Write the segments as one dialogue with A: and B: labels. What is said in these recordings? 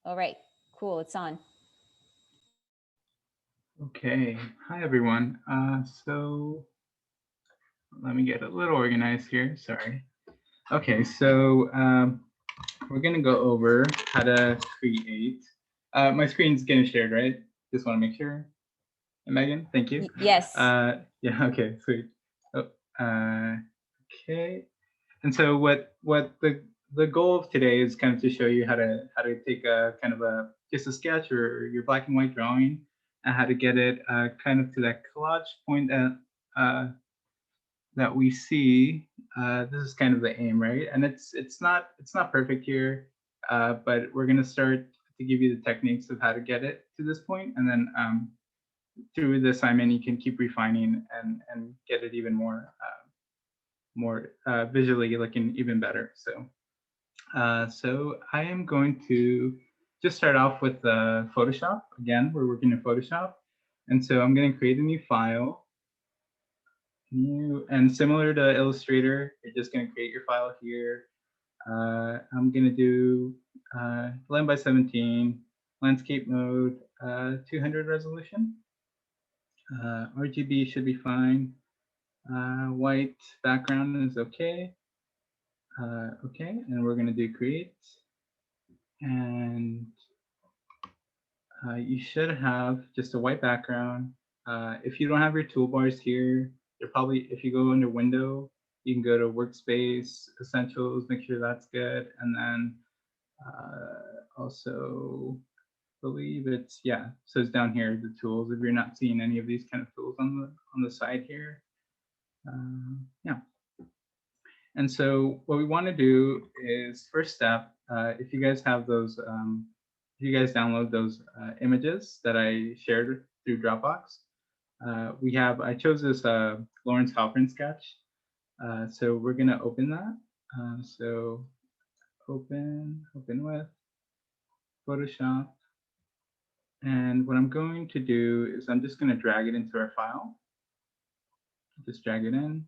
A: All right, cool, it's on.
B: Okay, hi everyone. So let me get a little organized here. Sorry. Okay, so we're gonna go over how to create. My screen's getting shared, right? Just want to make sure. Megan, thank you.
A: Yes.
B: Yeah. Okay. Sweet. Oh, okay. And so what the goal of today is kind of to show you how to take a kind of a just a sketch or your black and white drawing and how to get it kind of to that collage point uh, that we see. This is kind of the aim, right? And it's not perfect here, but we're gonna start to give you the techniques of how to get it to this point, and then through the assignment you can keep refining and get it even more visually looking even better. So I am going to just start off with Photoshop. Again, we're working in Photoshop. And so I'm going to create a new file. New, and similar to Illustrator, you're just going to create your file here. I'm going to do 11 by 17, landscape mode, 200 resolution. RGB should be fine. White background is okay. Okay, and we're going to do create. And you should have just a white background. If you don't have your toolbars here, you're probably, if you go under window, you can go to workspace, essentials, make sure that's good. And then also believe it's, yeah, so it's down here, the tools, if you're not seeing any of these kind of tools on the side here. Yeah. And so what we want to do is first step, if you guys have those, if you guys download those images that I shared through Dropbox, I chose this Lawrence Halpern sketch. So we're going to open that. So open with Photoshop. And what I'm going to do is I'm just going to drag it into our file. Just drag it in.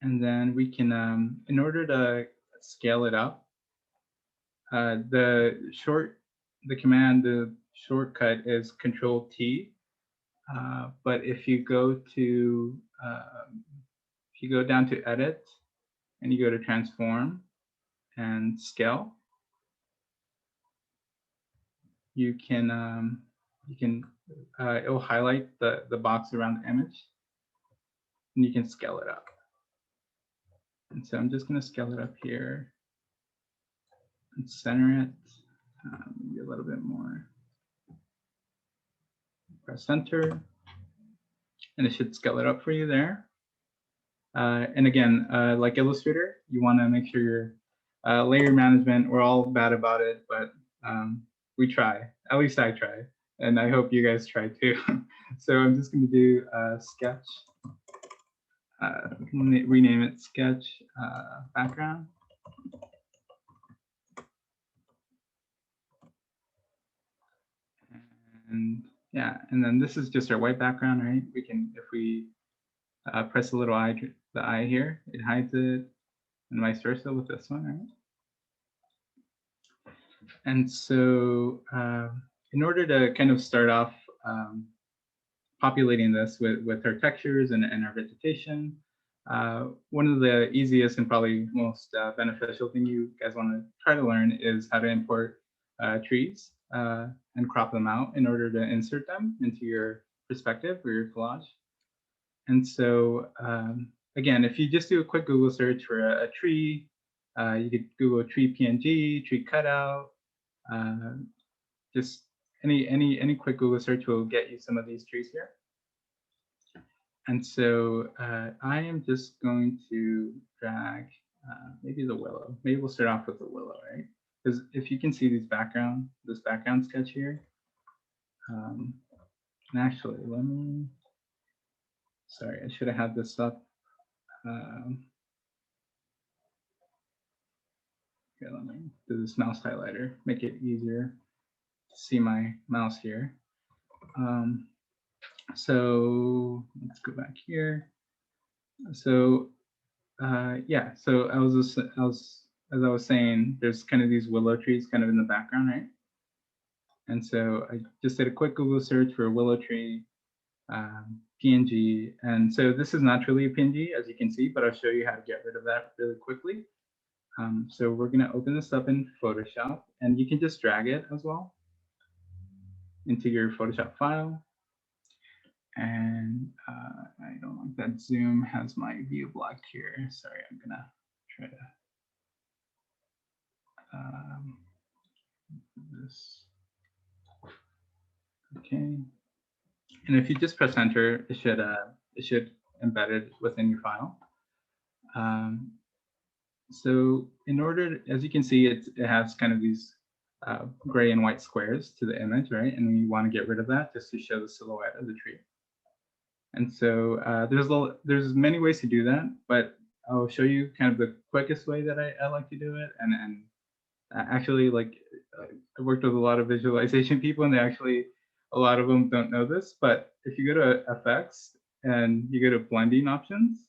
B: And then we can, in order to scale it up, the shortcut is Control T. But if you go down to Edit and you go to Transform and Scale, you can it will highlight the box around the image, and you can scale it up. And so I'm just going to scale it up here and center it, maybe a little bit more. Press Enter, and it should scale it up for you there. And again, like Illustrator, you want to make sure your layer management, we're all bad about it, but we try. At least I try. And I hope you guys try too. So I'm just going to do sketch. Rename it sketch background. And yeah, and then this is just our white background, right? We can, if we press a little eye, the eye here, it hides it, and vice versa with this one, right? And so in order to kind of start off populating this with our textures and our vegetation, one of the easiest and probably most beneficial thing you guys want to try to learn is how to import trees and crop them out in order to insert them into your perspective or your collage. And so again, if you just do a quick Google search for a tree, you could Google tree PNG, tree cutout, just any quick Google search will get you some of these trees here. And so I am just going to drag maybe the willow. Maybe we'll start off with the willow, right? Because if you can see this background sketch here. And actually, sorry, I should have had this up. Here, let me do this mouse highlighter, make it easier to see my mouse here. So let's go back here. So yeah, so I was as I was saying, there's kind of these willow trees kind of in the background, right? And so I just did a quick Google search for willow tree PNG. And so this is not truly a PNG, as you can see, but I'll show you how to get rid of that really quickly. So we're going to open this up in Photoshop, and you can just drag it as well into your Photoshop file. And I don't like that Zoom has my view blocked here. Sorry, I'm going to try to this. Okay. And if you just press enter, it should embed it within your file. So in order, as you can see, it has kind of these gray and white squares to the image, right? And we want to get rid of that just to show the silhouette of the tree. And so there's many ways to do that, but I'll show you kind of the quickest way that I like to do it. And actually, like, I worked with a lot of visualization people, and a lot of them don't know this, but if you go to effects and you go to blending options,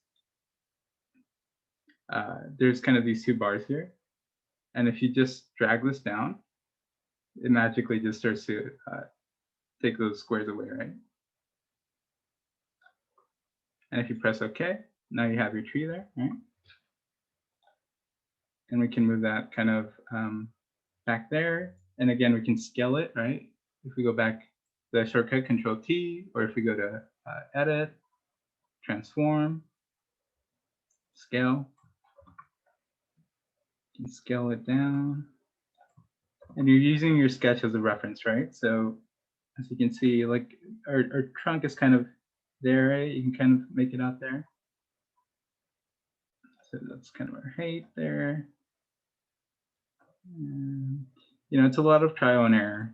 B: there's kind of these two bars here. And if you just drag this down, it magically just starts to take those squares away, right? And if you press OK, now you have your tree there, right? And we can move that kind of back there. And again, we can scale it, right? If we go back, the shortcut Control T, or if we go to Edit, Transform, Scale, you can scale it down. And you're using your sketch as a reference, right? So as you can see, like our trunk is kind of there, right? You can kind of make it out there. So that's kind of our height there. And, you know, it's a lot of trial and error.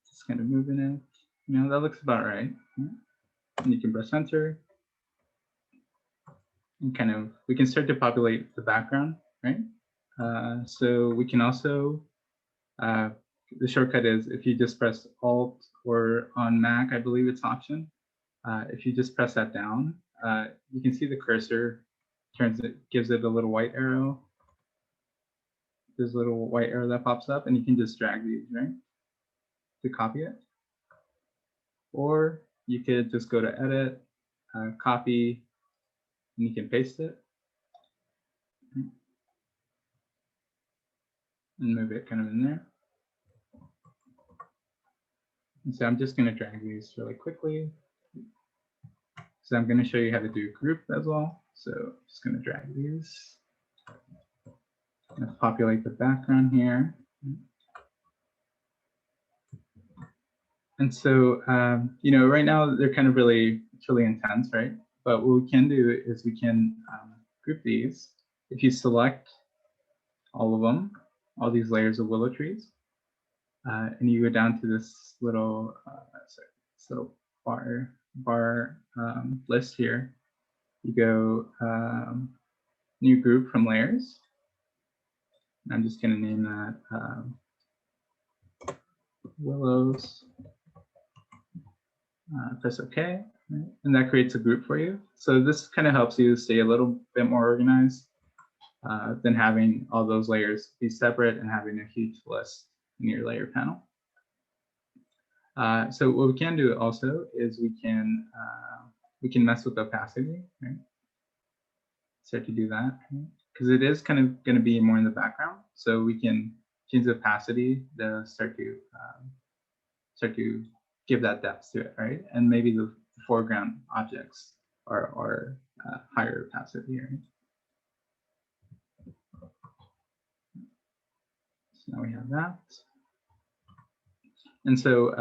B: Just kind of moving it. You know, that looks about right. And you can press enter. And kind of, we can start to populate the background, right? So we can also, the shortcut is if you just press Alt, or on Mac, I believe it's Option. If you just press that down, you can see the cursor gives it a little white arrow. There's a little white arrow that pops up, and you can just drag these, right, to copy it. Or you could just go to Edit, Copy, and you can paste it. And move it kind of in there. And so I'm just going to drag these really quickly. So I'm going to show you how to do group as well. So I'm just going to drag these. Let's populate the background here. And so, you know, right now they're kind of really intense, right? But what we can do is we can group these. If you select all of them, all these layers of willow trees, and you go down to this little, bar list here, you go new group from layers. I'm just going to name that willows. Press OK, right? And that creates a group for you. So this kind of helps you stay a little bit more organized than having all those layers be separate and having a huge list in your layer panel. So what we can do also is we can mess with opacity, right? Start to do that, because it is kind of going to be more in the background. So we can change the opacity to start to give that depth to it, right? And maybe the foreground objects are higher opacity, right? So now we have that. And so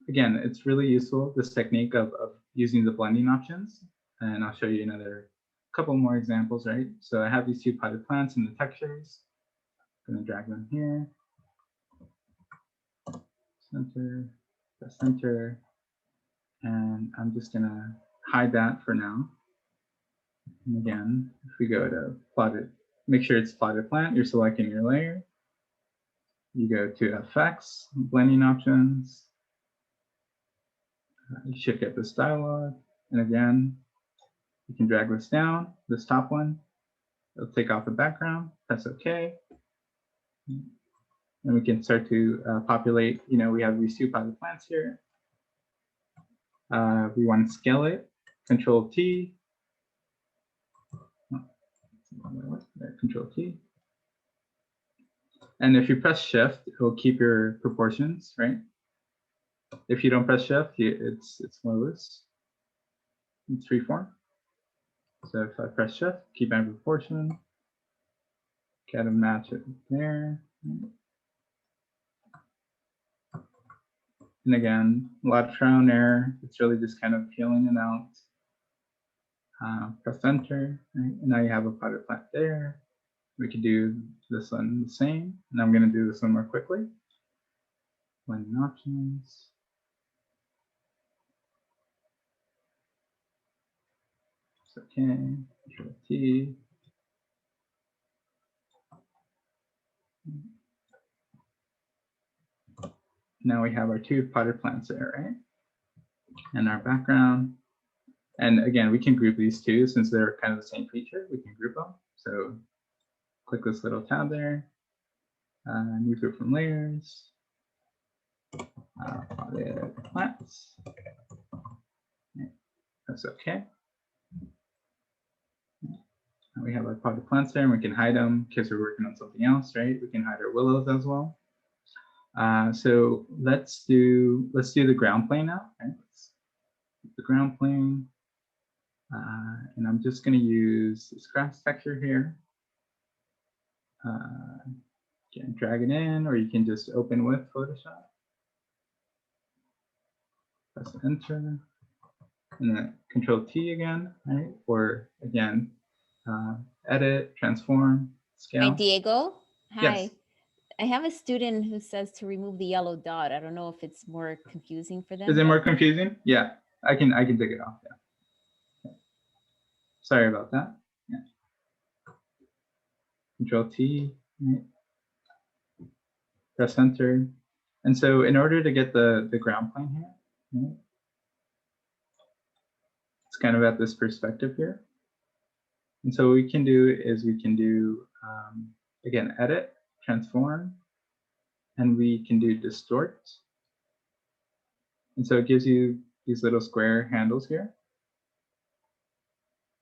B: again, it's really useful, this technique of using the blending options. And I'll show you another couple more examples, right? So I have these two potted plants in the textures. I'm going to drag them here. Center, press center. And I'm just going to hide that for now. And again, if we go to plotted, make sure it's plotted plant, you're selecting your layer. You go to effects, blending options. You should get this dialog. And again, you can drag this down, this top one, It'll take off the background, press OK. And we can start to populate, we have these 2 potted plants here. We want to scale it, Control T. There, Control T. And if you press Shift, it will keep your proportions, right? If you don't press Shift, it's more loose. It's freeform. So if I press Shift, keep my proportion, kind of match it there. And again, a lot of trial and error. It's really just kind of peeling it out. Press Enter, right? And now you have a potted plant there. We could do this one the same, and I'm going to do this one more quickly. Blending options. It's okay. Control T. Now we have our 2 potted plants there, right? And our background. And again, we can group these 2 since they're kind of the same feature. We can group them. So click this little tab there. New group from layers. Potted plants. That's okay. And we have our potted plants there, and we can hide them in case we're working on something else, right? We can hide our willows as well. So let's do the ground plane now. Right? Let's the ground plane, and I'm just going to use this grass texture here. You can drag it in, or you can just open with Photoshop. Press Enter, and then Control T again, right? Or again, edit, transform, scale.
A: Hi, Diego. Hi.
B: Yes.
A: I have a student who says to remove the yellow dot. I don't know if it's more confusing for them.
B: Is it more confusing? Yeah, I can take it off. Yeah. Sorry about that. Yeah. Control T, right? Press Enter. And so in order to get the ground plane here, right, it's kind of at this perspective here. And so what we can do is we can do, again, edit, transform, and we can do distort. And so it gives you these little square handles here.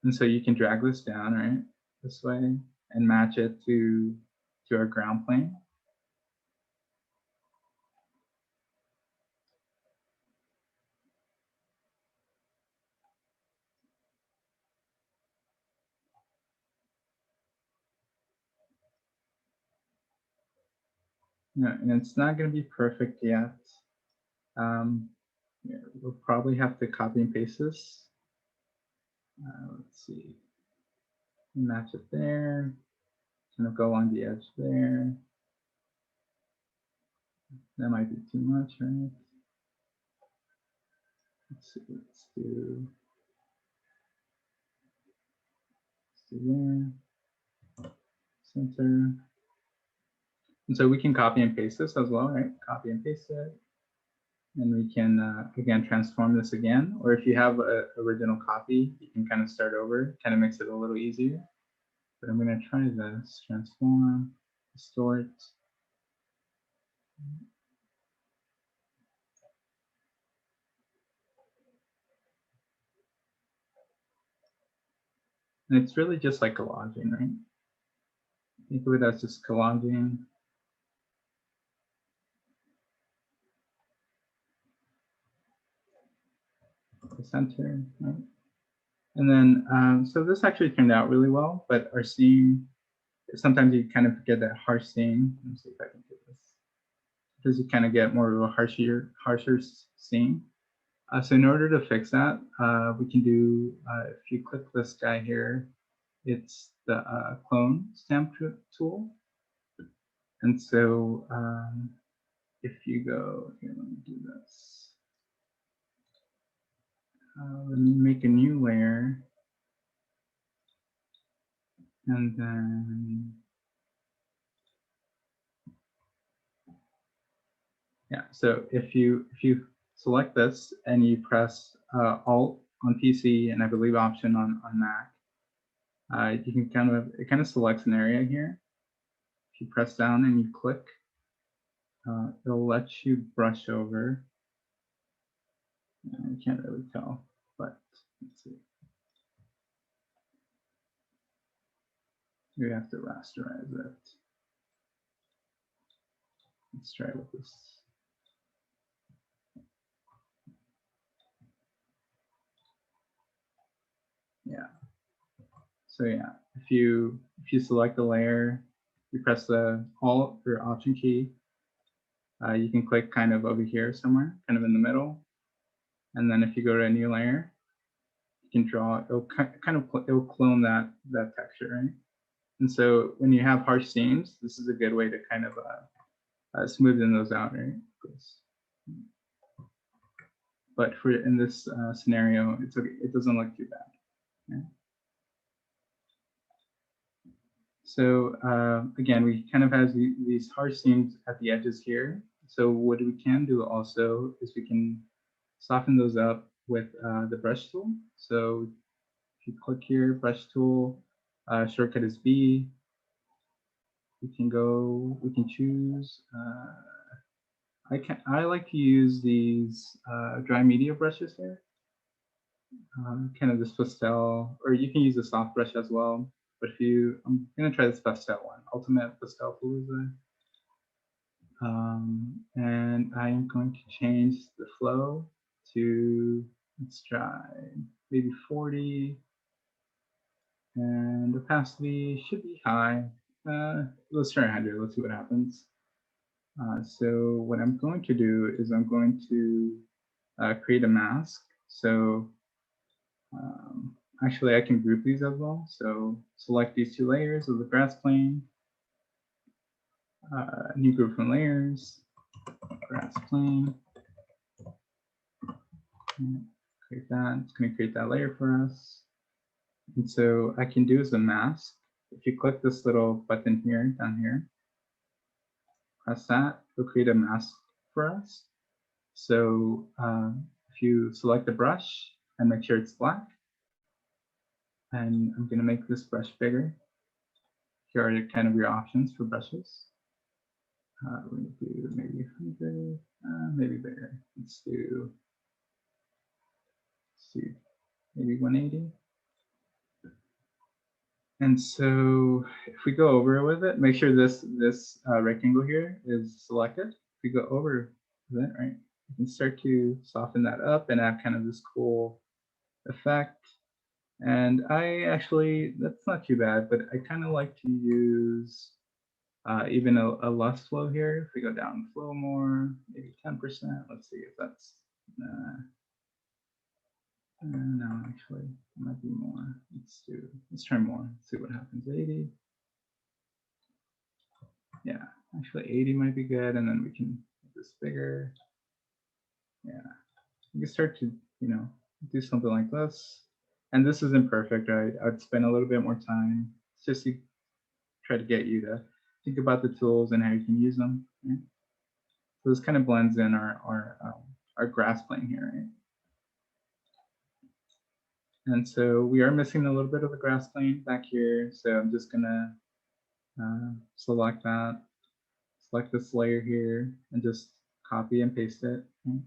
B: And so you can drag this down, right, this way, and match it to our ground plane. Yeah, and it's not going to be perfect yet. Yeah, we'll probably have to copy and paste this. Let's see. Match it there. Kind of go along the edge there. That might be too much, right? Let's see. Let's do there. Center. And so we can copy and paste this as well, right? Copy and paste it. And we can, again, transform this again. Or if you have an original copy, you can kind of start over. Kind of makes it a little easier. But I'm going to try this. Transform, distort. And it's really just like collaging, right? Think of it as just collaging. The center, right? And then, so this actually turned out really well, but our seam, sometimes you kind of get that harsh seam. Let me see if I can do this. Because you kind of get more of a harsher seam. So in order to fix that, we can do, if you click this guy here, it's the clone stamp tool. And so if you go, here, let me do this. Let me make a new layer. And then, yeah, so if you select this and you press Alt on PC and I believe Option on Mac, You can it kind of selects an area here. If you press down and you click, it'll let you brush over. You can't really tell, but let's see. You have to rasterize it. Let's try with this. Yeah. So yeah, if you select a layer, you press the Alt or Option key. You can click kind of over here somewhere, kind of in the middle, and then if you go to a new layer, you can draw. It'll clone that texture, right? And so when you have harsh seams, this is a good way to kind of smoothen those out, right? But for in this scenario, it's okay. It doesn't look too bad. Yeah. So again, we kind of have these harsh seams at the edges here. So what we can do also is we can soften those up with the brush tool. So if you click here, brush tool, shortcut is B. We can choose. I like to use these dry media brushes here. Kind of this pastel, or you can use a soft brush as well. But I'm gonna try this pastel one, Ultimate Pastel Palooza. And I am going to change the flow to, let's try maybe 40, and opacity should be high. Let's try 100, let's see what happens. So what I'm going to do is I'm going to create a mask. So actually I can group these as well. So select these two layers of the grass plane, new group from layers, grass plane. Create that. It's going to create that layer for us. And so I can do as a mask. If you click this little button here, down here, press that, it'll create a mask for us. So if you select the brush and make sure it's black, and I'm going to make this brush bigger. Here are kind of your options for brushes. We're going to do maybe 100, maybe bigger. Let's do maybe 180. And so if we go over with it, make sure this rectangle here is selected. If we go over with it, right, you can start to soften that up and have kind of this cool effect. And I actually, that's not too bad, but I kind of like to use even a less flow here. If we go down flow more, maybe 10%. Let's see if that's, no, actually, it might be more. Let's try more. Let's see what happens. 80. Yeah, actually 80 might be good, and then we can make this bigger. Yeah, you can start to, do something like this. And this isn't perfect, right? I'd spend a little bit more time. It's just to try to get you to think about the tools and how you can use them. Right? So this kind of blends in our grass plane here, right? And so we are missing a little bit of the grass plane back here. So I'm just gonna select that, select this layer here, and just copy and paste it. Okay?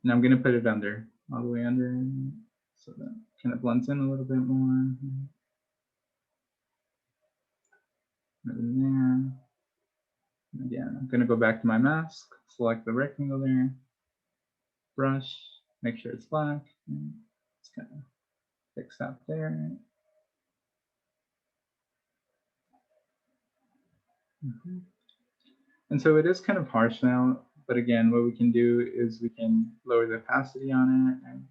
B: And I'm gonna put it under, all the way under, so that kind of blends in a little bit more. Right in there. And again, I'm gonna go back to my mask, select the rectangle there, brush, make sure it's black. It's kind of fix that there. And so it is kind of harsh now, but again, what we can do is we can lower the opacity on it. And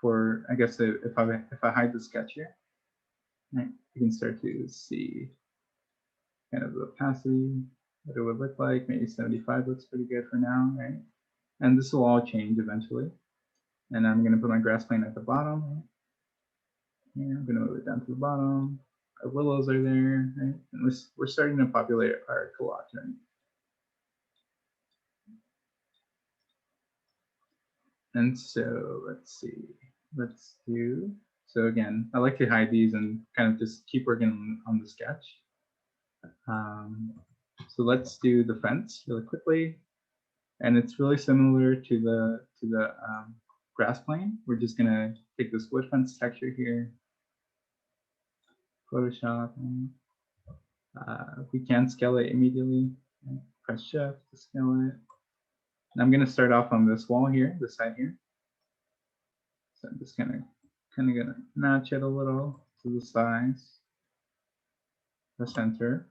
B: for, I guess if I hide the sketch here, right, you can start to see kind of the opacity, what it would look like. Maybe 75 looks pretty good for now, right? And this will all change eventually. And I'm going to put my grass plane at the bottom. Right? Here, I'm going to move it down to the bottom. Our willows are there, right? And we're starting to populate our collage, right? And so let's see. let's do, so again, I like to hide these and kind of just keep working on the sketch. So let's do the fence really quickly. And it's really similar to the grass plane. We're just gonna take this wood fence texture here, Photoshop, and we can scale it immediately. Press Shift to scale it. And I'm gonna start off on this wall here, this side here. So I'm just gonna match it a little to the size, the center.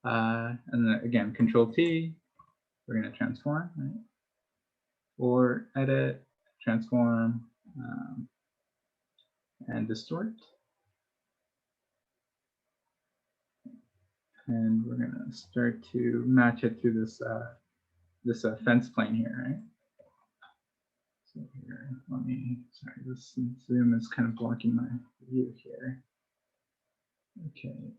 B: And then again, Control T, we're gonna transform, right? Or edit, transform, and distort. And we're gonna start to match it to this fence plane here, right? So here, sorry, this zoom is kind of blocking my view here. Okay,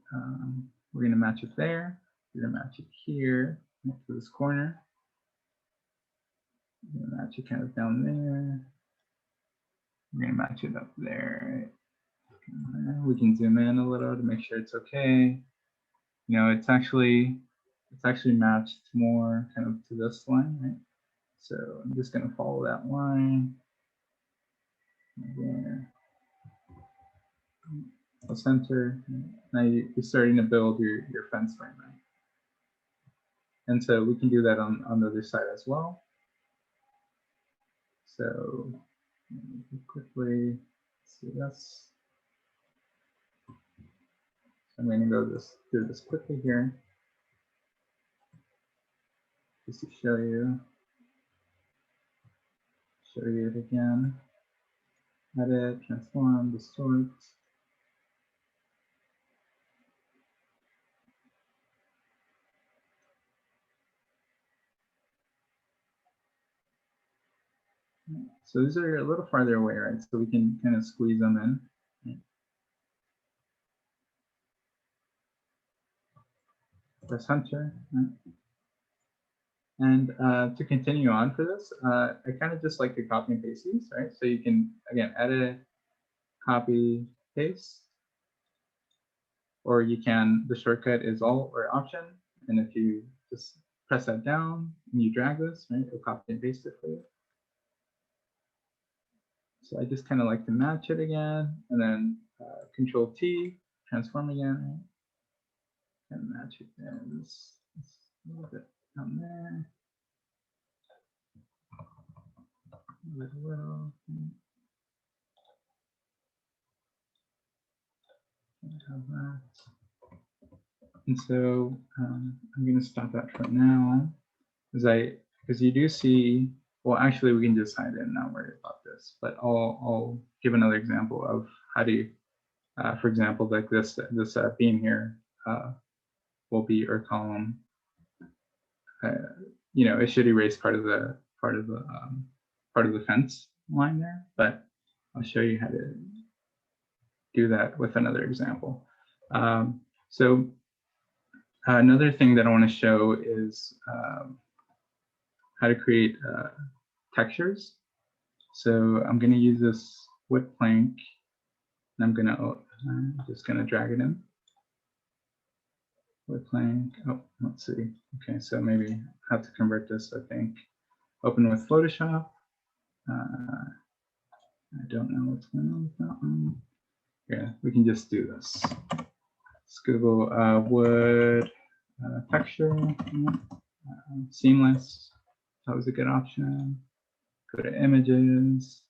B: we're gonna match it there. We're gonna match it here to this corner. We're gonna match it kind of down there. We're gonna match it up there. Right? We can zoom in a little to make sure it's okay. You know, it's actually matched more kind of to this line, right? So I'm just gonna follow that line. There. The center. Now you're starting to build your fence frame, right? And so we can do that on the other side as well. So quickly see this. I'm going to go through this quickly here, just to show you it again. Edit, transform, distort. So these are a little farther away, right? So we can kind of squeeze them in. Press Enter. Right? And to continue on for this, I kind of just like to copy and paste these, right? So you can, again, edit, copy, paste, or you can, the shortcut is Alt or Option. And if you just press that down and you drag this, right, it'll copy and paste it for you. So I just kind of like to match it again, and then Control T, transform again, right? And match it there. This a little bit down there. A little. Have that. And so I'm going to stop that for now, because you do see. Well, actually, we can just hide it and not worry about this. But I'll give another example of how to, for example, like this beam here will be our column. You know, it should erase part of the fence line there, but I'll show you how to do that with another example. So another thing that I want to show is how to create textures. So I'm going to use this wood plank, and I'm just going to drag it in. Wood plank. Oh, let's see. Okay, so maybe I have to convert this, I think. Open with Photoshop. I don't know what's going on with that one. Yeah, we can just do this. Let's Google wood texture, seamless. That was a good option. Go to images.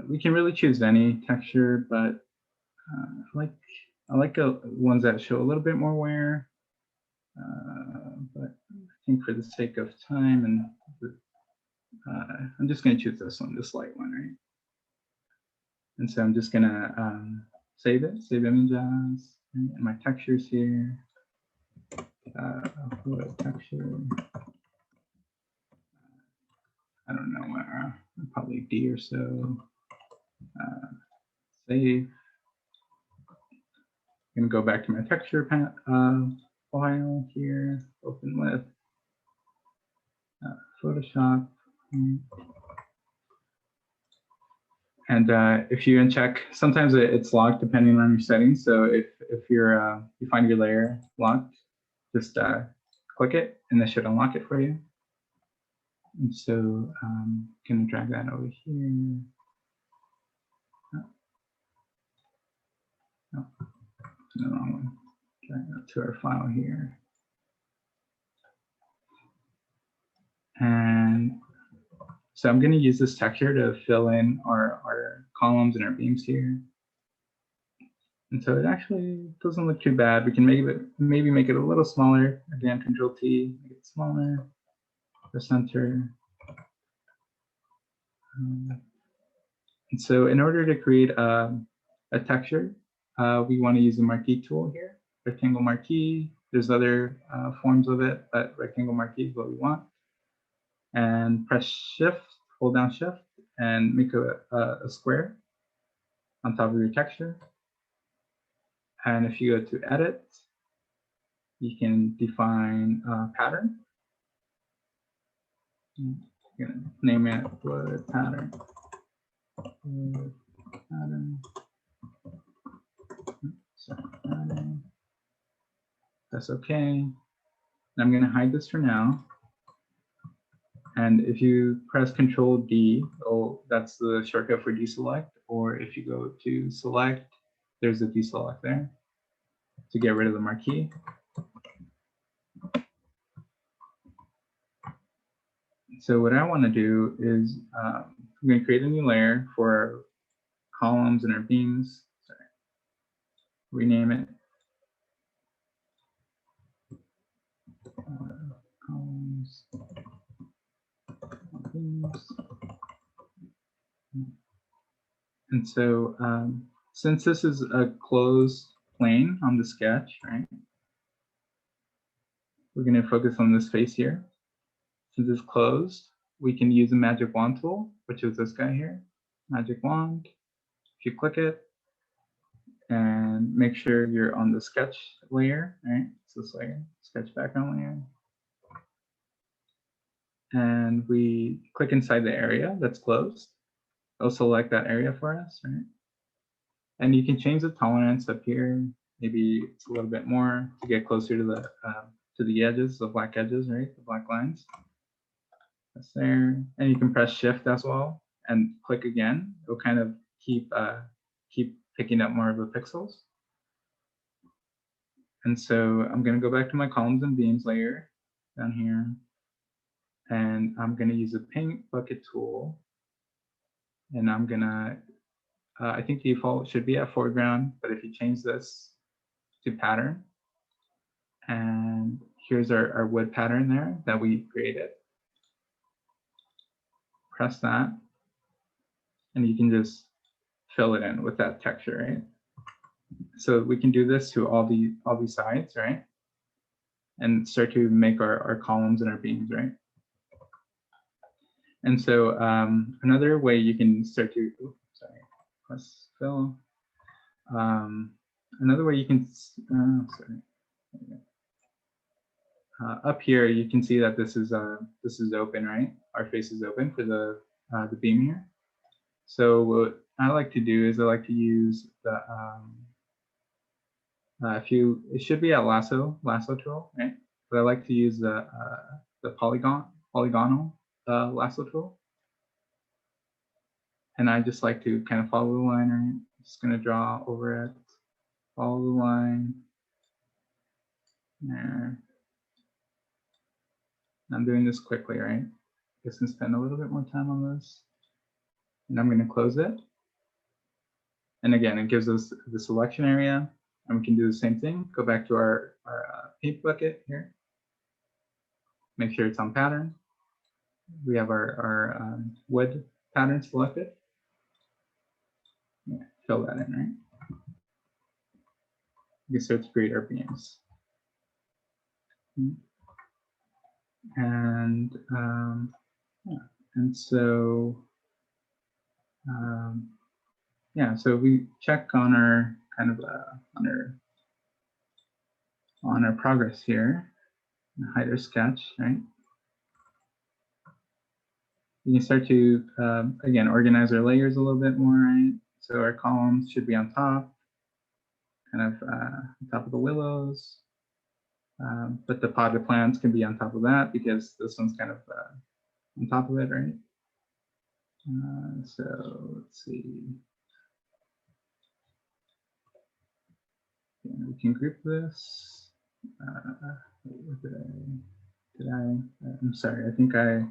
B: We can really choose any texture, but I like ones that show a little bit more wear. But I think for the sake of time, and I'm just going to choose this one, this light one, right? And so I'm just going to save it, save image as, and my textures here. Texture. I don't know, probably D or so. Save. I'm going to go back to my texture file here, open with Photoshop. And if you uncheck, sometimes it's locked depending on your settings. So if you find your layer locked, just click it and that should unlock it for you. And so I'm going to drag that over here. No, the wrong one. Drag that to our file here. And so I'm going to use this texture to fill in our columns and our beams here. And so it actually doesn't look too bad. We can maybe make it a little smaller. Again, Control T, make it smaller. The center. And so in order to create a texture, we want to use the marquee tool here, rectangle marquee. There's other forms of it, but rectangle marquee is what we want. And press Shift, hold down Shift, and make a square on top of your texture. And if you go to Edit, you can define a pattern. You're going to name it wood pattern. Wood pattern. That's okay. And I'm going to hide this for now. And if you press Control D, that's the shortcut for deselect. Or if you go to select, there's a deselect there to get rid of the marquee. So what I want to do is I'm going to create a new layer for our columns and our beams. Sorry. Rename it. Columns. Beams. And so since this is a closed plane on the sketch, right? We're going to focus on this face here. Since it's closed, we can use the magic wand tool, which is this guy here, magic wand. If you click it and make sure you're on the sketch layer, right? It's this layer, sketch background layer. And we click inside the area that's closed. It'll select that area for us, right? And you can change the tolerance up here. Maybe it's a little bit more to get closer to the edges, the black edges, right? The black lines. That's there. And you can press Shift as well and click again. It'll kind of keep picking up more of the pixels. And so I'm going to go back to my columns and beams layer down here. And I'm going to use the paint bucket tool. And I'm going to, I think default should be at foreground, but if you change this to pattern, and here's our wood pattern there that we created. Press that, and you can just fill it in with that texture, right? So we can do this to all these sides, right? And start to make our columns and our beams, right? And so another way you can start to, sorry, press fill. Another way you can, sorry. Up here, you can see that this is open, right? Our face is open for the beam here. So what I like to do is I like to use the it should be a lasso tool, right? But I like to use the polygonal lasso tool. And I just like to kind of follow the line, right? I'm just going to draw over it, follow the line. There. I'm doing this quickly, right? I guess I'm spend a little bit more time on this. And I'm going to close it. And again, it gives us the selection area. And we can do the same thing. Go back to our paint bucket here. Make sure it's on pattern. We have our wood pattern selected. Yeah, fill that in, right? We can start to create our beams. And yeah, and so yeah, so we check on our kind of on our progress here. Hide our sketch, right? we can start to, again, organize our layers a little bit more, right? So our columns should be on top, kind of on top of the willows. But the potted plants can be on top of that because this one's kind of on top of it, right? So let's see. Yeah, we can group this. I'm sorry, I think let's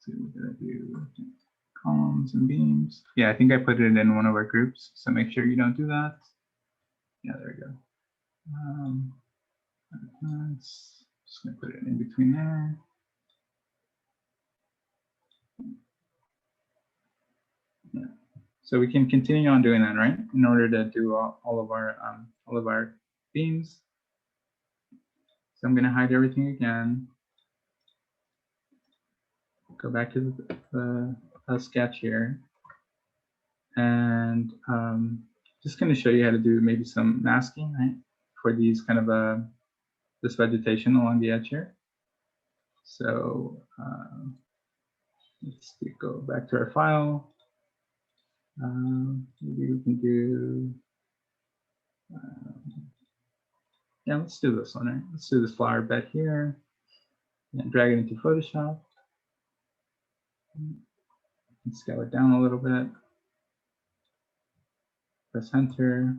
B: see, what did I do? Columns and beams. Yeah, I think I put it in one of our groups, so make sure you don't do that. Yeah, there we go. Just gonna put it in between there. Yeah. So we can continue on doing that, right? In order to do all of our beams. So I'm going to hide everything again. Go back to the sketch here, and just going to show you how to do maybe some masking, right, for these kind of this vegetation along the edge here. So let's go back to our file. Maybe we can do. Yeah, let's do this one, right? Let's do this flower bed here and drag it into Photoshop. And scale it down a little bit. Press enter.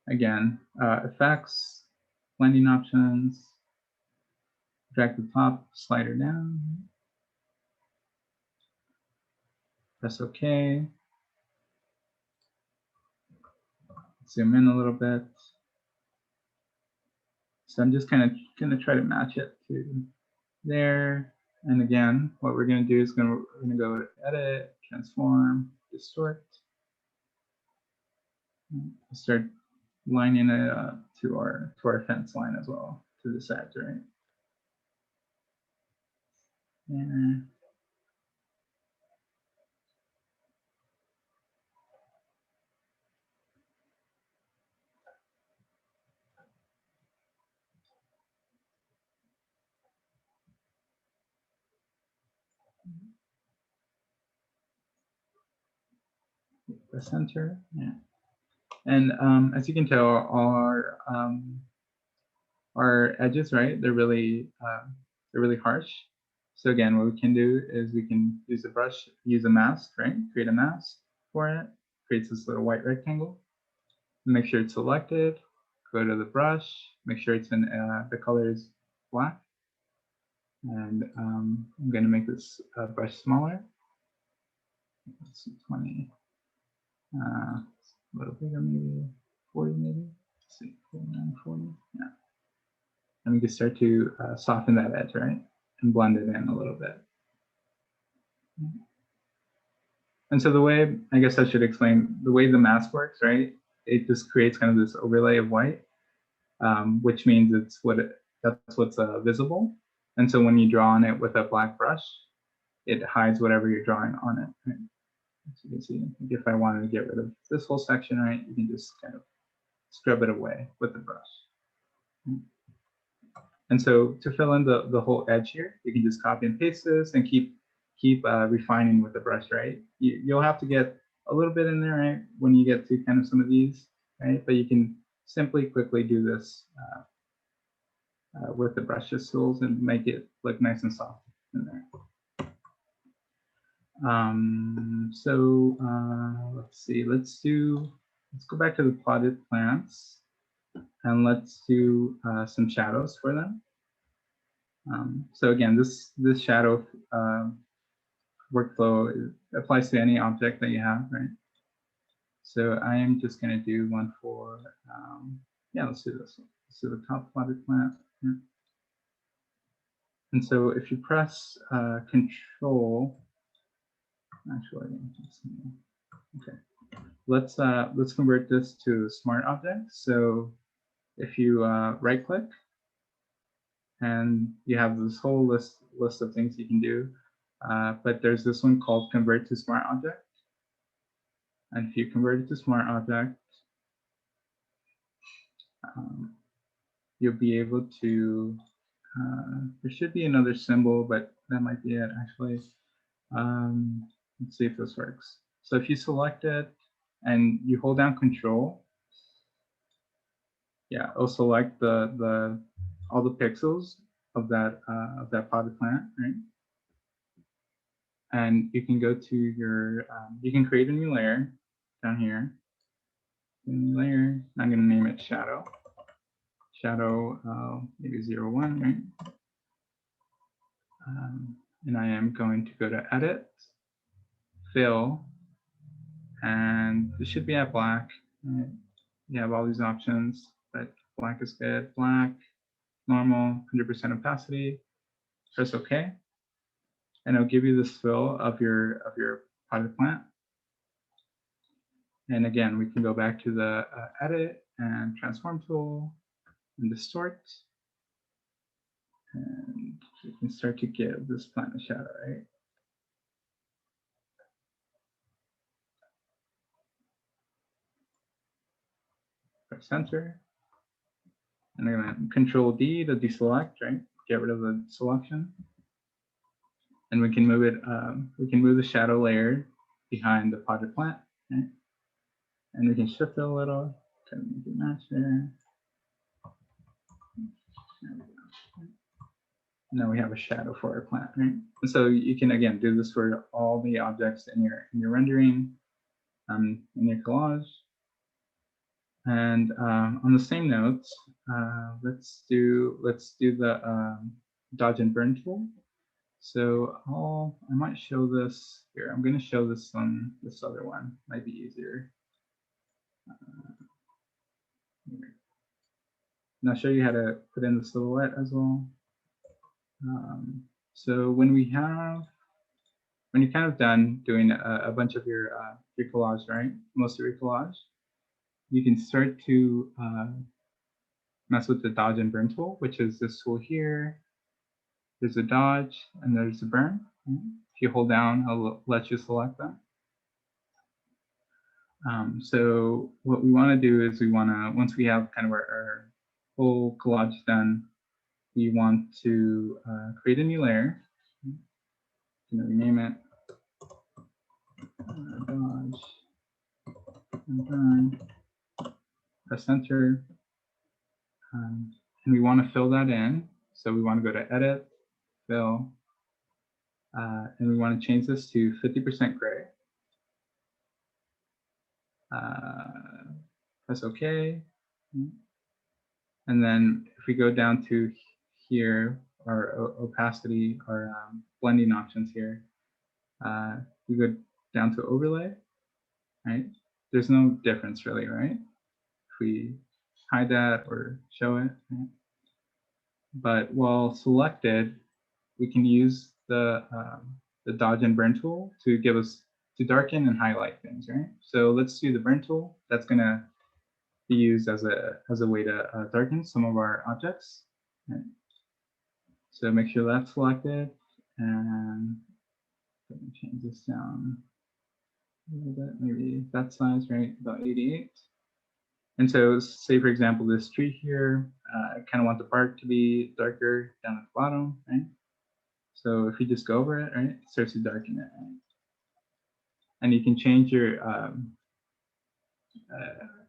B: Again, effects, blending options, drag the top slider down. Press OK. Zoom in a little bit. So I'm just kind of going to try to match it to there. And again, what we're going to do is we're going to go to Edit, Transform, Distort. Start lining it up to our fence line as well, to this edge, right? And the center, yeah. And as you can tell, all our edges, right? They're really harsh. So again, what we can do is we can use a brush, use a mask, right? Create a mask for it. Creates this little white rectangle. Make sure it's selected. Go to the brush. Make sure it's in the color is black. And I'm going to make this brush smaller. Let's see, 20. A little bigger, maybe 40, maybe. Let's see, 49, 40. Yeah. And we can start to soften that edge, right? And blend it in a little bit. And so the way, I guess I should explain, the way the mask works, right? It just creates kind of this overlay of white, which means that's what's visible. And so when you draw on it with a black brush, it hides whatever you're drawing on it, right? As you can see, if I wanted to get rid of this whole section, right, you can just kind of scrub it away with the brush. And so to fill in the whole edge here, you can just copy and paste this and keep refining with the brush, right? You'll have to get a little bit in there, right, when you get to kind of some of these, right? But you can simply quickly do this with the brushes tools and make it look nice and soft in there. Let's see, let's go back to the potted plants and let's do some shadows for them. So again, this shadow workflow applies to any object that you have, right? So I am just going to do one for, yeah, let's do this one. Let's do the top potted plant. Yeah. And so if you press Control, actually, okay, let's convert this to smart object. So if you right click, and you have this whole list of things you can do, but there's this one called Convert to Smart Object. And if you convert it to Smart Object, you'll be able to There should be another symbol, but that might be it actually. Let's see if this works. So if you select it and you hold down Control, yeah, it'll select the all the pixels of that potted plant, right? And you can go to your you can create a new layer down here. New layer. I'm going to name it Shadow. Shadow maybe 01, right? And I am going to go to Edit, Fill, and this should be at black. Right? You have all these options, but black is good. Black, normal, 100% opacity. Press OK, and it'll give you this fill of your potted plant. And again, we can go back to the Edit and Transform tool and Distort, and we can start to give this plant a shadow, right? Press Enter. And I'm going to Control D to deselect, right? Get rid of the selection. And we can move it, we can move the shadow layer behind the potted plant, right? And we can shift it a little, try to make it match there. Now we have a shadow for our plant, right? And so you can again do this for all the objects in your rendering, in your collage. And on the same notes, let's do the dodge and burn tool. So I might show this here. I'm going to show this on this other one. Might be easier. And I'll show you how to put in the silhouette as well. So when you're kind of done doing a bunch of your collage, right? Most of your collage, you can start to mess with the dodge and burn tool, which is this tool here. There's a dodge and there's a burn. If you hold down, I'll let you select that. So what we want to do is once we have kind of our whole collage done, we want to create a new layer. I'm going to rename it dodge and burn. Press Enter. And we want to fill that in. So we want to go to Edit, Fill, and we want to change this to 50% gray. Press OK. And then if we go down to here, our opacity, our blending options here, we go down to Overlay, right? There's no difference really, right? If we hide that or show it, right? But while selected, we can use the dodge and burn tool to darken and highlight things, right? So let's do the burn tool. That's gonna be used as a way to darken some of our objects. Right? So make sure that's selected, and let me change this down a little bit, maybe that size, right? About 88. And so say, for example, this tree here, I kind of want the bark to be darker down at the bottom, right? So if you just go over it, right, it starts to darken it, right? And you can change your,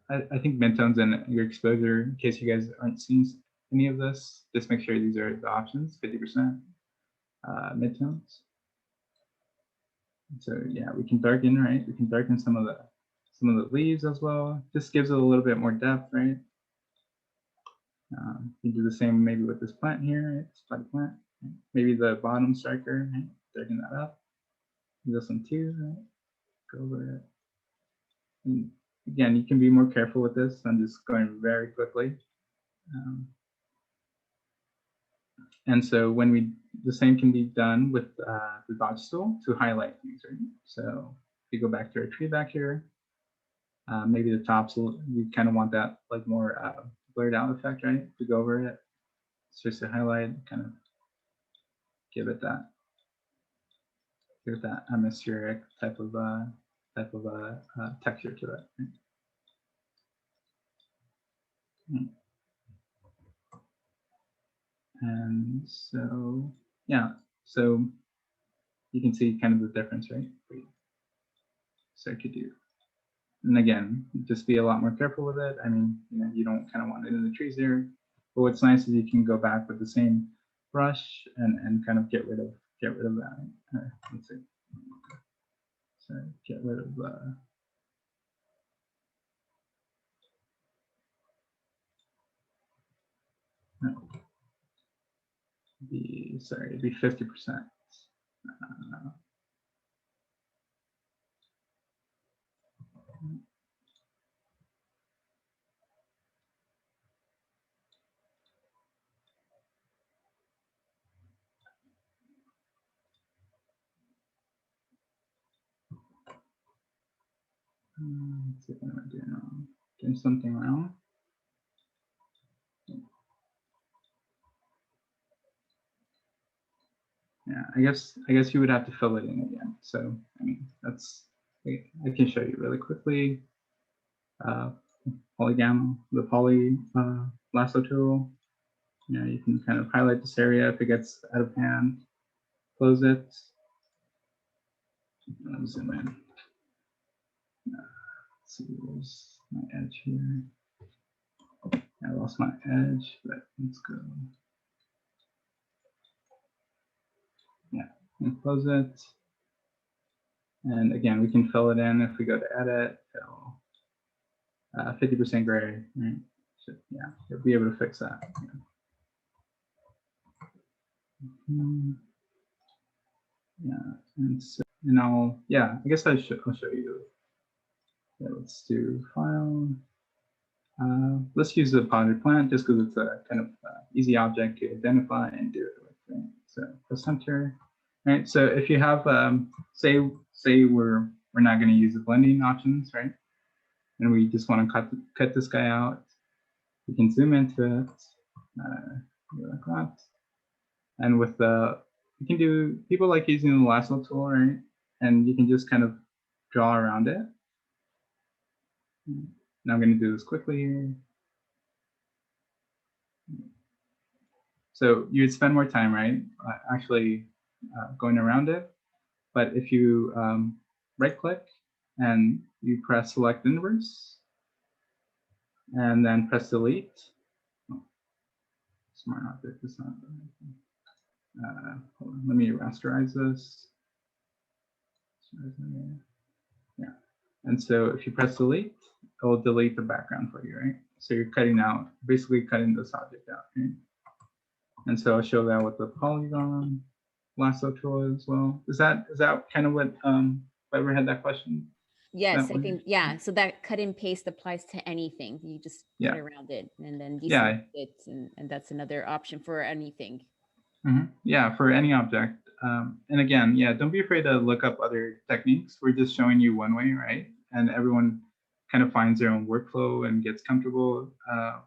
B: I think midtones and your exposure, in case you guys aren't seeing any of this, just make sure these are the options, 50% midtones. So yeah, we can darken, right? We can darken some of the leaves as well. Just gives it a little bit more depth, right? You do the same maybe with this plant here, right? This potted plant. Right? Maybe the bottom striker, right? Darken that up. This one too, right? Go over it. And again, you can be more careful with this. I'm just going very quickly. And so the same can be done with the dodge tool to highlight things, right? So if you go back to our tree back here, maybe the tops, you kind of want that like more blurred out effect, right? To go over it, it's just to highlight, kind of give it that atmospheric type of texture to it. Right? And so, yeah, so you can see kind of the difference, right? So I could do, and again, just be a lot more careful with it. I mean, you know, you don't kind of want it in the trees there. But what's nice is you can go back with the same brush and kind of get rid of that. Let's see. So get rid of no, it'd be 50%. Let's see what am I doing wrong. Doing something wrong. Yeah, I guess you would have to fill it in again. So I mean, I can show you really quickly. Polygamma, the poly lasso tool. You know, you can kind of highlight this area if it gets out of hand. Close it. I'll zoom in. Let's see, where's my edge here? I lost my edge, but let's go. Yeah, and close it. And again, we can fill it in if we go to edit, fill 50% gray, right? So, yeah, you'll be able to fix that. Yeah, and so, and I guess I'll show you. Yeah, let's do file. Let's use the potted plant just because it's a kind of easy object to identify and do it with. Right? So press enter. Right. So if you have, say we're not going to use the blending options, right? And we just want to cut this guy out. We can zoom into it like that. And with you can do, people like using the lasso tool, right? And you can just kind of draw around it. Now I'm going to do this quickly here. So you'd spend more time, right? Actually going around it. But if you right click and you press select inverse and then press delete. Oh, smart object is not. Hold on, let me rasterize this. Yeah. And so if you press delete, it will delete the background for you, right? So you're basically cutting this object out, right? And so I'll show that with the polygon lasso tool as well. Is that kind of what whoever had that question?
A: Yes, I think, yeah. So that cut and paste applies to anything. You just cut around it and then deselect it, and that's another option for anything.
B: Yeah, for any object. And again, yeah, don't be afraid to look up other techniques. We're just showing you one way, right? And everyone kind of finds their own workflow and gets comfortable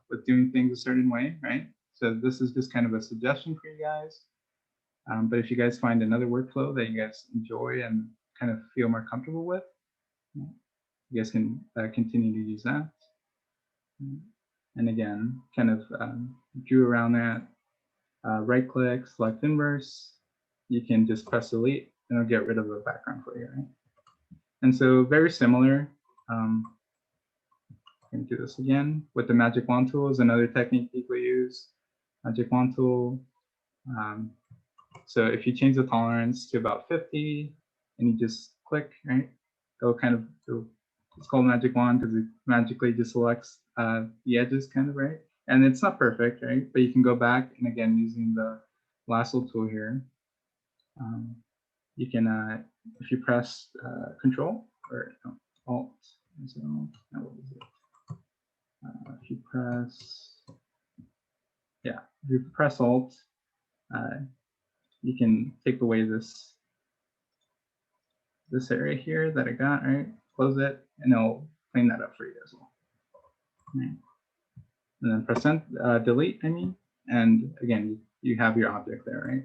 B: with doing things a certain way, right? So this is just kind of a suggestion for you guys. But if you guys find another workflow that you guys enjoy and kind of feel more comfortable with, you guys can continue to use that. And again, kind of drew around that. Right click, select inverse. You can just press delete and it'll get rid of the background for you, right? And so very similar. I'm going to do this again with the magic wand tool is another technique people use. Magic wand tool. So if you change the tolerance to about 50 and you just click, right, it's called magic wand because it magically just selects the edges kind of, right? And it's not perfect, right? But you can go back and again, using the lasso tool here, you can, if you press Control or Alt, so now what is it? If you press Alt, you can take away this area here that I got, right? Close it, and it'll clean that up for you as well. Right. And then press delete, and again, you have your object there, right?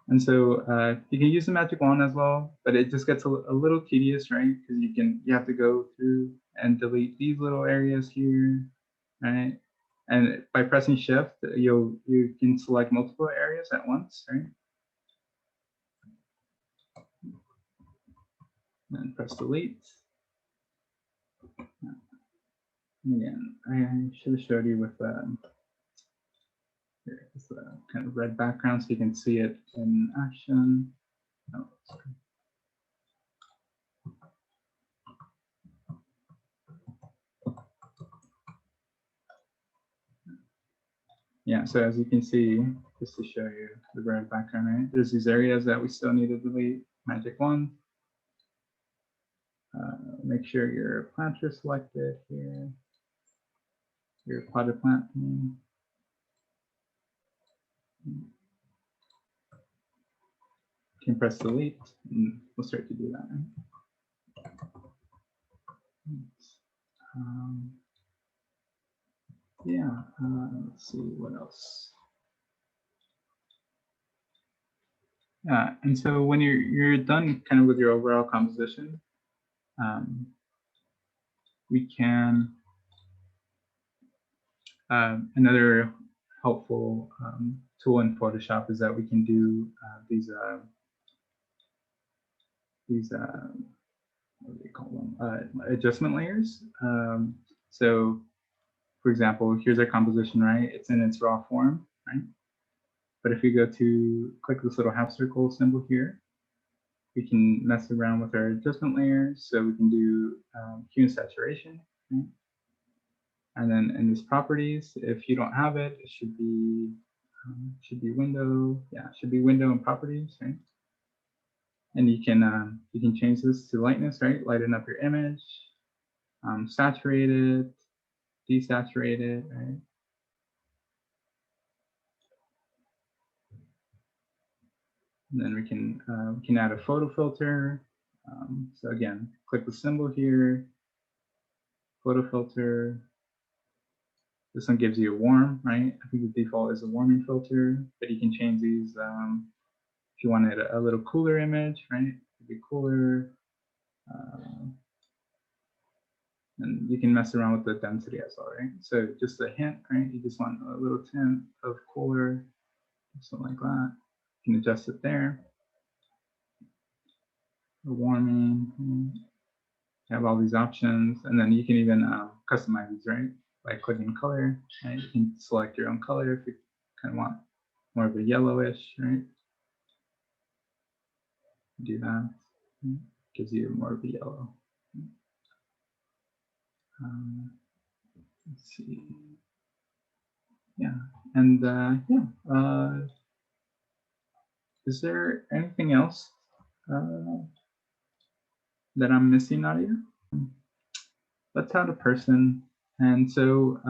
B: And so you can use the magic wand as well, but it just gets a little tedious, right? Because you have to go through and delete these little areas here, right? And by pressing shift, you can select multiple areas at once, right? And press delete. Again, I should have showed you with here, it's a kind of red background so you can see it in action. Oh, sorry. Yeah, so as you can see, just to show you the red background, right? There's these areas that we still need to delete. Magic wand. Make sure your plants are selected here. Your potted plant name. You can press delete and we'll start to do that. Right? Yeah, let's see what else. Yeah, and so when you're done kind of with your overall composition, we can another helpful tool in Photoshop is that we can do these what do they call them? Adjustment layers. So, for example, here's our composition, right? It's in its raw form, right? But if you go to click this little half circle symbol here, we can mess around with our adjustment layers. So we can do hue and saturation, right? And then in this properties, if you don't have it, it should be window. Yeah, it should be window and properties, right? And you can change this to lightness, right? Lighten up your image, saturate it, desaturate it, right? And then we can add a photo filter. So again, click the symbol here, photo filter. This one gives you a warm, right? I think the default is a warming filter, but you can change these if you wanted a little cooler image, right? It'd be cooler. And you can mess around with the density as well, right? So just a hint, right? You just want a little tint of cooler, something like that. You can adjust it there. The warming, you have all these options, and then you can even customize these, right? By clicking color, right? You can select your own color if you kind of want more of a yellowish, right? Do that. Gives you more of a yellow. Let's see. Yeah, and yeah. Is there anything else that I'm missing, Nadia? Let's add a person. And so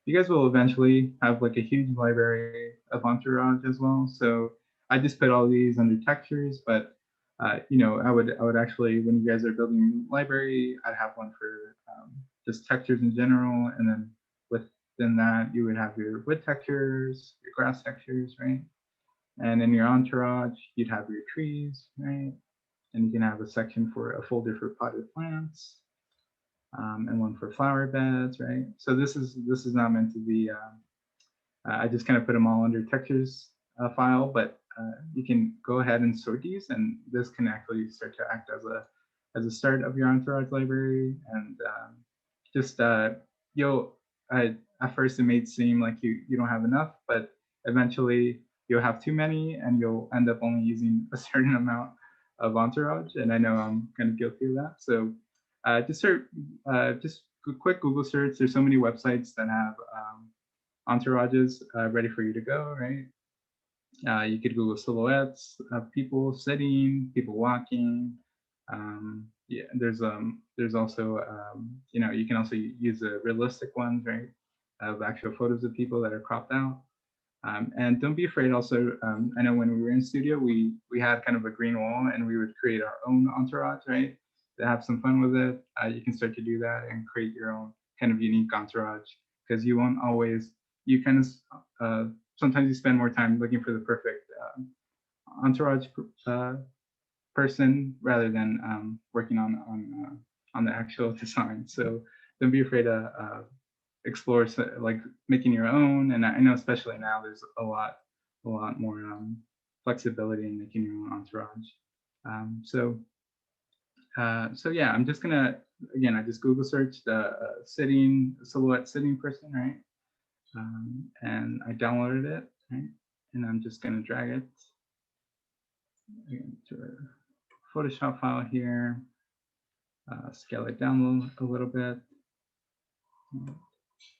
B: you guys will eventually have like a huge library of Entourage as well. So I just put all these under textures, but you know, I would actually, when you guys are building a library, I'd have one for just textures in general, and then within that you would have your wood textures, your grass textures, right? And in your Entourage, you'd have your trees, right? And you can have a section for a folder for potted plants, and one for flower beds, right? So this is not meant to be. I just kind of put them all under textures file, but you can go ahead and sort these, and this can actually start to act as a start of your Entourage library. And just you'll at first it may seem like you don't have enough, but eventually you'll have too many, and you'll end up only using a certain amount of Entourage. And I know I'm kind of guilty of that. So just a quick Google search. There's so many websites that have Entourages ready for you to go, right? You could Google silhouettes of people sitting, people walking. Yeah, there's also you know, you can also use the realistic ones, right? Of actual photos of people that are cropped out. And don't be afraid also, I know when we were in studio, we had kind of a green wall, and we would create our own Entourage, right? To have some fun with it. You can start to do that and create your own kind of unique Entourage, because you won't always, you kind of, sometimes you spend more time looking for the perfect Entourage person rather than working on the actual design. So don't be afraid to explore like making your own. And I know especially now there's a lot more flexibility in making your own entourage. So yeah, I'm just gonna, again, I just Google searched the silhouette sitting person, right? And I downloaded it, right? And I'm just gonna drag it into a Photoshop file here, scale it down a little bit.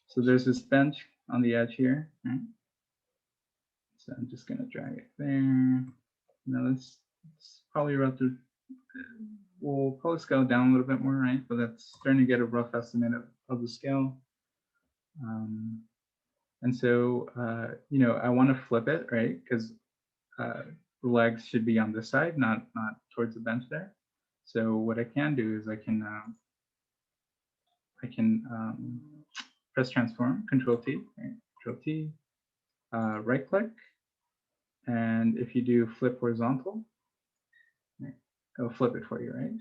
B: So there's this bench on the edge here, right? So I'm just gonna drag it there. Now let's probably we'll probably scale it down a little bit more, right? But that's starting to get a rough estimate of the scale. And so, you know, I want to flip it, right? Because the legs should be on this side, not towards the bench there. So what I can do is I can press transform, Control T, right? Control T, right click, and if you do flip horizontal, right, it'll flip it for you, right?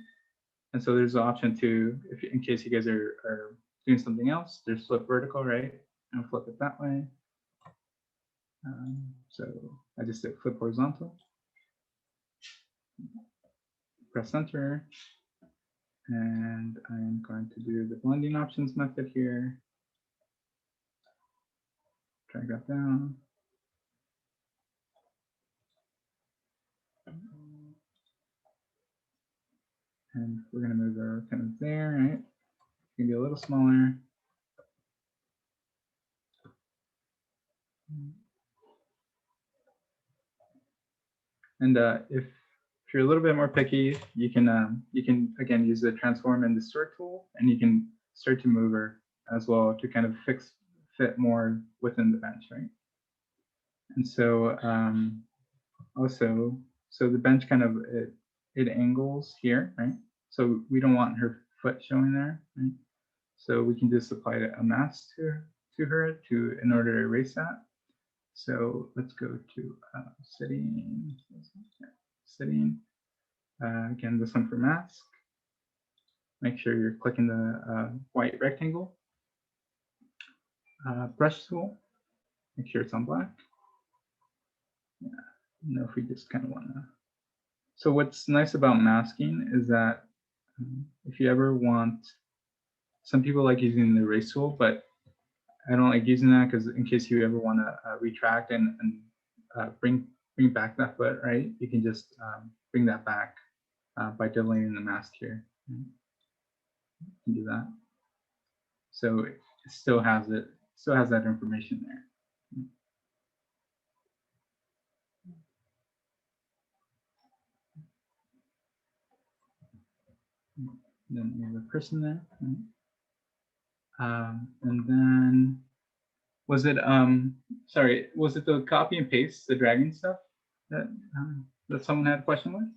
B: And so there's the option to, if in case you guys are doing something else, there's flip vertical, right? And flip it that way. So I just did flip horizontal, press enter, and I'm going to do the blending options method here. Drag that down. And we're going to move her kind of there, right? It's going to be a little smaller. And if you're a little bit more picky, you can again use the transform and distort tool, and you can start to move her as well to kind of fit more within the bench, right? And so also, so the bench kind of it angles here, right? So we don't want her foot showing there, right? So we can just apply a mask to her in order to erase that. So let's go to sitting. Again, this one for mask. Make sure you're clicking the white rectangle. Brush tool. Make sure it's on black. Yeah. You know, if we just kind of want to. So what's nice about masking is that if you ever want, some people like using the erase tool, but I don't like using that because in case you ever want to retract and bring back that foot, right? You can just bring that back by deleting the mask here. You can do that. So it still has that information there. Then we have a person there. Right? And then was it sorry, was it the copy and paste, the dragging stuff that someone had a question with?